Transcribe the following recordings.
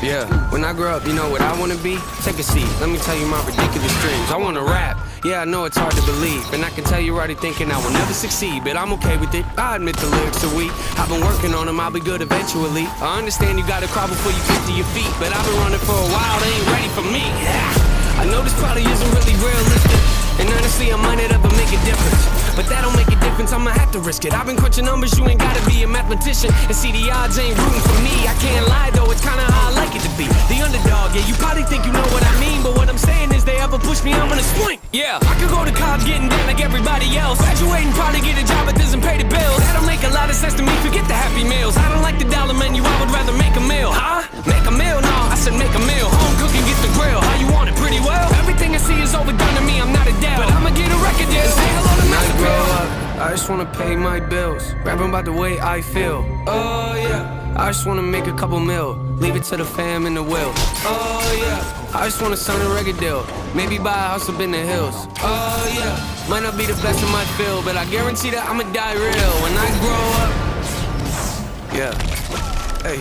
Yeah, when I grow up, you know what I wanna be? Take a seat, let me tell you my ridiculous dreams. I wanna rap, yeah, I know it's hard to believe, and I can tell you're already thinking I will never succeed, but I'm okay with it. I admit the lyrics are weak. I've been working on them, I'll be good eventually. I understand you gotta crawl before you get to your feet, but I've been running for a while, they ain't ready for me. Yeah. I know this probably isn't really realistic, and honestly I might not ever make a difference, but that don't make a difference, I'ma have to risk it. I've been crunching numbers, you ain't gotta be a mathematician, and see the odds ain't rooting for me. I can't lie though, it's kinda how I like it to be. The underdog, yeah, you probably think you know what I mean, but what I'm saying is they ever push me, I'm gonna swing. Yeah, I could go to college getting down like everybody else, graduating, probably get a job that doesn't pay the bills. That don't make a lot of sense to me, forget the happy meals. I don't like the dollar menu, I would rather make a meal. Huh? Make a meal? No, I said make a meal. Home cooking, get the grill. How you want it? Pretty well. Everything I see is overdone to me, I'm not a dad, but I'ma get a record deal. Say hello to me. When I grow up, I just wanna pay my bills, rapping about the way I feel. Oh yeah, I just wanna make a couple mil, leave it to the fam and the will. Oh yeah, I just wanna sign a record deal, maybe buy a house up in the hills. Oh yeah, might not be the best in my field, but I guarantee that I'ma die real when I grow up. Yeah, hey,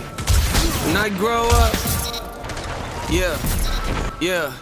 when I grow up. Yeah, yeah.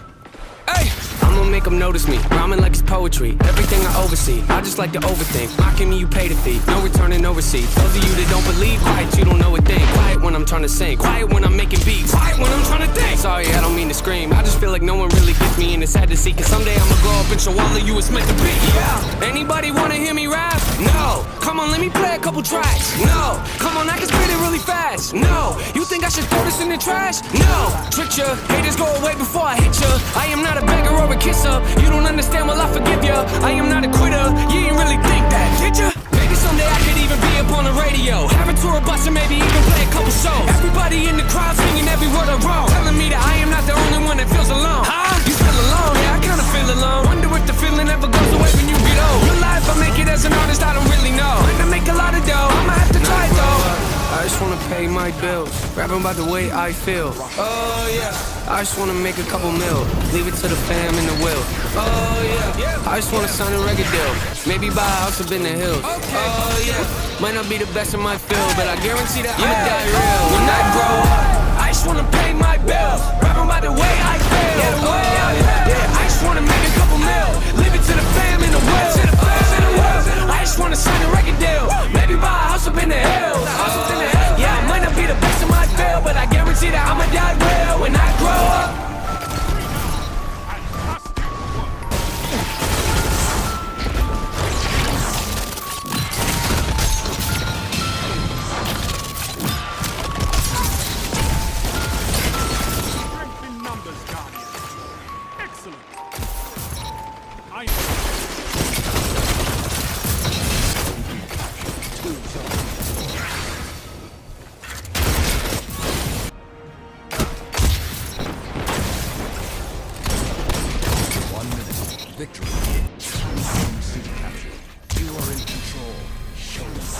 Hey! I'ma make them notice me, rhyming like it's poetry. Everything I oversee, I just like to overthink. Mocking me, you pay the fee, no returning, no receipt. Those of you that don't believe, quiet, you don't know a thing. Quiet when I'm trying to sing, quiet when I'm making beats, quiet when I'm trying to think. Sorry, I don't mean to scream, I just feel like no one really gets me, and it's sad to see, cause someday I'ma grow up and show all of you it's meant to be. Yeah, anybody wanna hear me rap? No, come on, let me play a couple tracks. No, come on, I can spit it really fast. No, you think I should throw this in the trash? No, trick ya, haters go away before I hit ya. I am not a beggar or a kisser, you don't understand, well I forgive ya. I am not a quitter, you didn't really think that, did ya? Maybe someday I could even be up on the radio, have a tour bus and maybe even play a couple shows. Everybody in the crowd singing every word I wrote, telling me that I am not the only one that feels alone. Huh? You feel alone? Yeah, I kinda feel alone. Wonder if the feeling ever goes away when you get old. Your life, I make it as an artist, I don't really know. Might not make a lot of dough, I'ma have to try it though. I just wanna pay my bills, rapping about the way I feel. Oh yeah, I just wanna make a couple mil, leave it to the fam and the will. Oh yeah, I just wanna sign a record deal, maybe buy a house up in the hills. Oh yeah, might not be the best in my field, but I guarantee that I'ma die real. When I grow up, I just wanna pay my bills, rapping about the way I feel. Oh yeah, I just wanna make a couple mil, leave it to the fam and the will. I just wanna sign a record deal, maybe buy a house up in the hills. Yeah, I might not be the best in my field, but I guarantee that I'ma die real when I grow up. Strength in numbers, Guardian. Excellent. Victory. City capture. You are in control. Show us.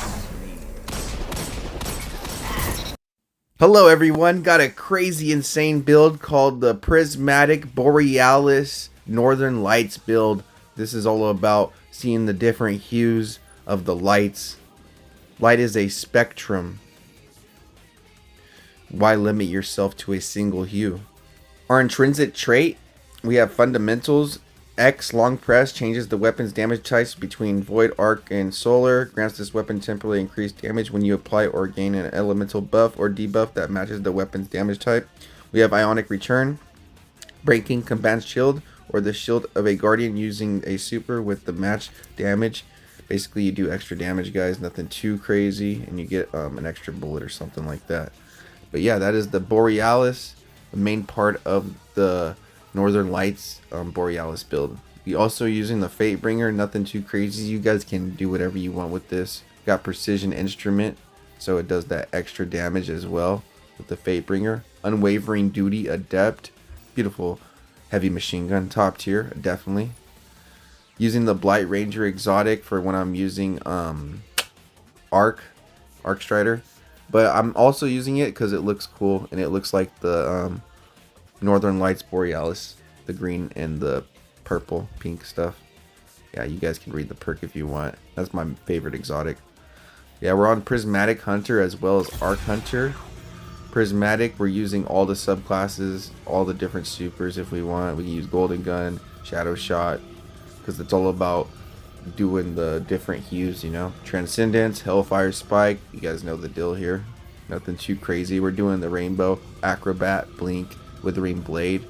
Hello everyone, got a crazy insane build called the Prismatic Borealis Northern Lights build. This is all about seeing the different hues of the lights. Light is a spectrum. Why limit yourself to a single hue? Our intrinsic trait, we have fundamentals. X, long press, changes the weapon's damage types between void, arc, and solar. Grants this weapon temporarily increased damage when you apply or gain an elemental buff or debuff that matches the weapon's damage type. We have ionic return. Breaking combats shield or the shield of a guardian using a super with the match damage. Basically you do extra damage, guys, nothing too crazy, and you get an extra bullet or something like that. But yeah, that is the Borealis, the main part of the Northern Lights Borealis build. We also using the Fatebringer, nothing too crazy. You guys can do whatever you want with this. Got precision instrument, so it does that extra damage as well with the Fatebringer. Unwavering duty, adept, beautiful heavy machine gun, top tier, definitely. Using the Blight Ranger exotic for when I'm using Arc Strider, but I'm also using it because it looks cool and it looks like the Northern Lights Borealis, the green and the purple pink stuff. Yeah, you guys can read the perk if you want. That's my favorite exotic. Yeah, we're on Prismatic Hunter as well as Arc Hunter. Prismatic, we're using all the subclasses, all the different supers if we want. We can use Golden Gun, Shadow Shot, because it's all about doing the different hues, you know. Transcendence, Hellfire Spike, you guys know the deal here. Nothing too crazy. We're doing the Rainbow, Acrobat, Blink, Withering Blade,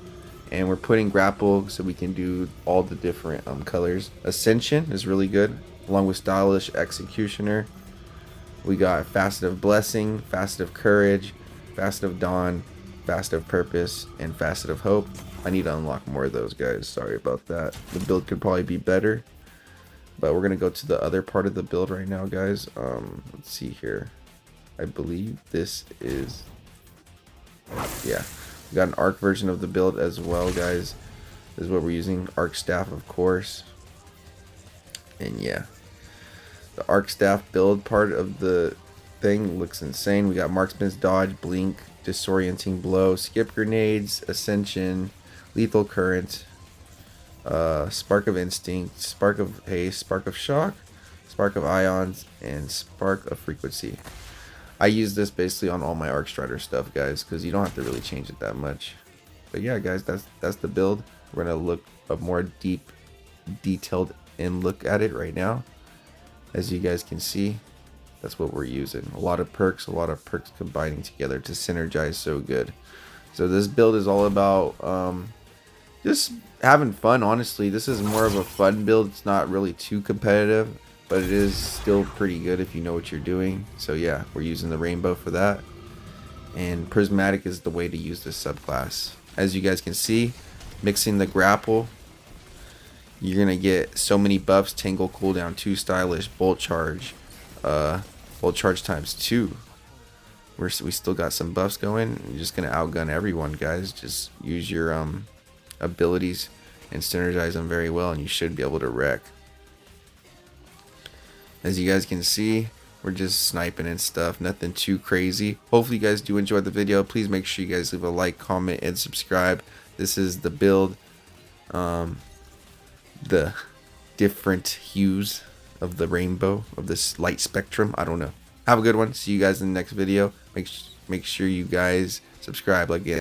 and we're putting Grapple so we can do all the different colors. Ascension is really good, along with Stylish Executioner. We got Facet of Blessing, Facet of Courage, Facet of Dawn, Facet of Purpose, and Facet of Hope. I need to unlock more of those, guys. Sorry about that. The build could probably be better, but we're going to go to the other part of the build right now, guys. Let's see here. I believe this is... yeah. We got an arc version of the build as well, guys. This is what we're using. Arc Staff, of course. And yeah. The Arc Staff build part of the thing looks insane. We got Marksman's Dodge, Blink, Disorienting Blow, Skip Grenades, Ascension, Lethal Current, Spark of Instinct, Spark of Haste, Spark of Shock, Spark of Ions, and Spark of Frequency. I use this basically on all my Arc Strider stuff, guys, because you don't have to really change it that much. But yeah, guys, that's the build. We're gonna look a more detailed and look at it right now. As you guys can see, that's what we're using. A lot of perks combining together to synergize so good. So this build is all about just having fun, honestly. This is more of a fun build. It's not really too competitive, but it is still pretty good if you know what you're doing. So yeah, we're using the Rainbow for that. And Prismatic is the way to use this subclass. As you guys can see, mixing the Grapple, you're gonna get so many buffs: Tangle, Cooldown, 2 Stylish, Bolt Charge, Bolt Charge times 2. We still got some buffs going. You're just gonna outgun everyone, guys. Just use your abilities and synergize them very well, and you should be able to wreck. As you guys can see, we're just sniping and stuff. Nothing too crazy. Hopefully you guys do enjoy the video. Please make sure you guys leave a like, comment, and subscribe. This is the build. The different hues of the rainbow, of this light spectrum. I don't know. Have a good one. See you guys in the next video. Make sure you guys subscribe again.